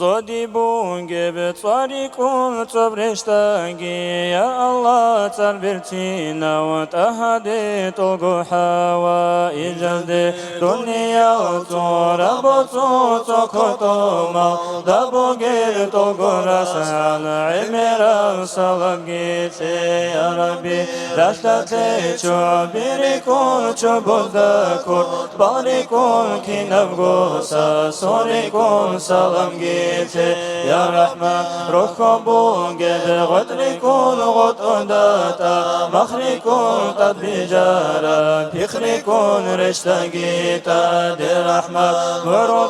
زودی بونگه به تواری کن تبرشتگی یا الله تربرتی نوت احدی توگو حوا ایجاد دنیا تو رب تو کتو ما دبوگیر توگو رسال عمر سلام گیتی یا ربی رشته چو بیری کن چو بزده کن باری کن کی نبگوسا سوری کن سلام گیتی یا رحمن روح کبون گده غدری کن غد اندتا مخری کن قد بیجارا پیخری کن رشته گیتا دی رحمن مرو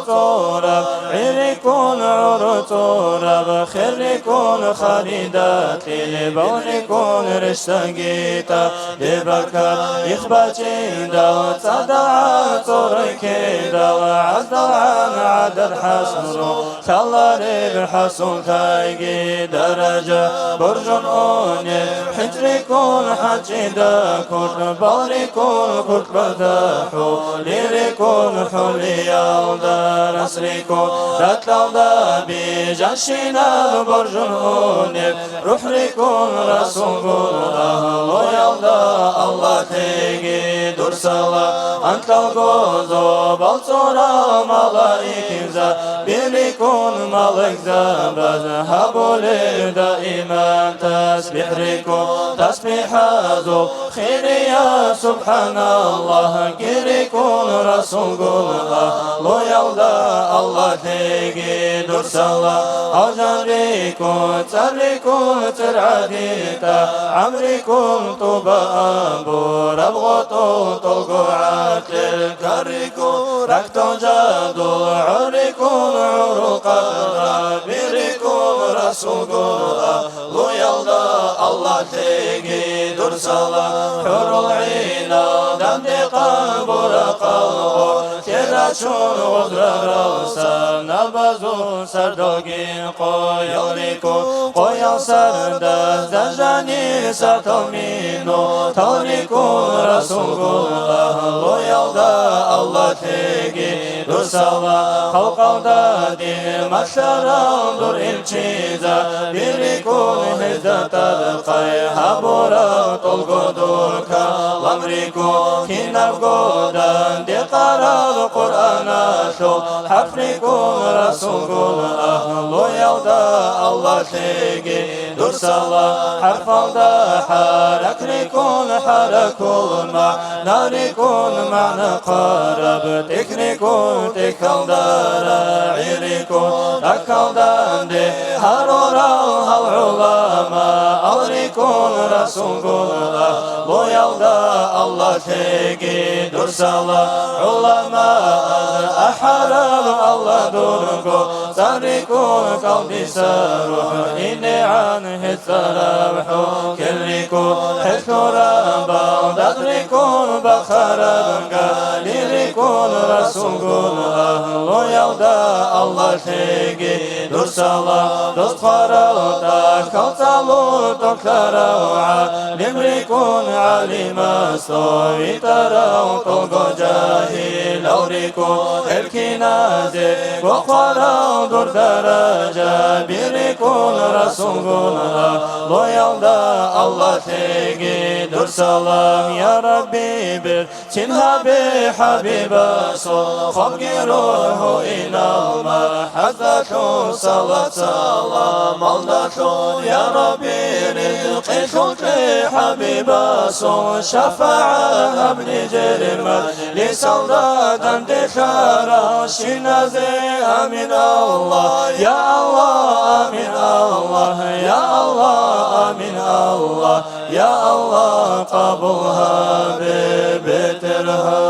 رب عیری کن عرو رب خیری کن خریدت لیلی بونی کن رشته گیتا دی برکت اخباتی دا صدع طوری که دا عزد عن عدد حسن تلاری بحسن تایگی درجه برجن اونی حجری کن حجی دا کن باری کن کت بدحو لیری کن حولی یالدار اسری کن رتلال دا بی جنشینا برجن اونی روح ری کن رسول کن اهلو یالدا الله تیگی در سلا انتال گوزو بالسورا ملائکیزا بیری کن ملک زبز هبولی دائما تسبیح ری کن تسبیح ازو خیری یا سبحان الله گیری کن رسول کن اهلو یالدا الله تیگی در سلا آجان ری کن تر کن تر عدیتا عمری کن تو با ابو ربغتو تو عاقل کری کن رکتو جادو عری کن عروقا بیری کن رسول کن اهلو یالدا الله تیگی در سلا حور العینا دندقا برقا تیرا چون غدر روسا نبازو سرداگین قویاری کن قویان سرده زجانی ستامینو تاری کن رسول کن اهلو یالدا الله تیگی در سلا خلقال دادی مشران در الچیزا بیری کن هزت القی حبورا طلقو دور کلام کن کی نفگودن دی قرار قرآن شو حفری کن رسول کن اهلو یالدا الله تیگی در سلا حرفال دا حرک ری کن حرک المعنی کن معنی قرب تکری کن تکال دارا عیری کن تکال دنده هرورا هل علما آری کن رسول کن اهلو یالدا الله تیگی در سلا علما احرار الله درگو سری کن قلبی سروح اینی عنه سربحو کلی کن حسن ربا دقری کن بخربنگا لیری کن رسول کن اهلو یالدا الله تیگی در سلا دوست خارو تکال سالو تکترو علم ری کن علیم استوی ترو تلگو جاهیل اوری کن الکی نازی گخوارو در درجه بیری کن رسول کن اهلو یالدا الله تیگی در سلام یا ربی بر چنها بی حبیب سو خبگی روحو اینا محزتو صلات سلام الدتو یا ربی رزقی شکری حبیب سو شفاعه ابن جرمت لیسان دادن دخارا شنازی امین الله یا الله امین الله یا الله امین الله یا الله قبولها ببترها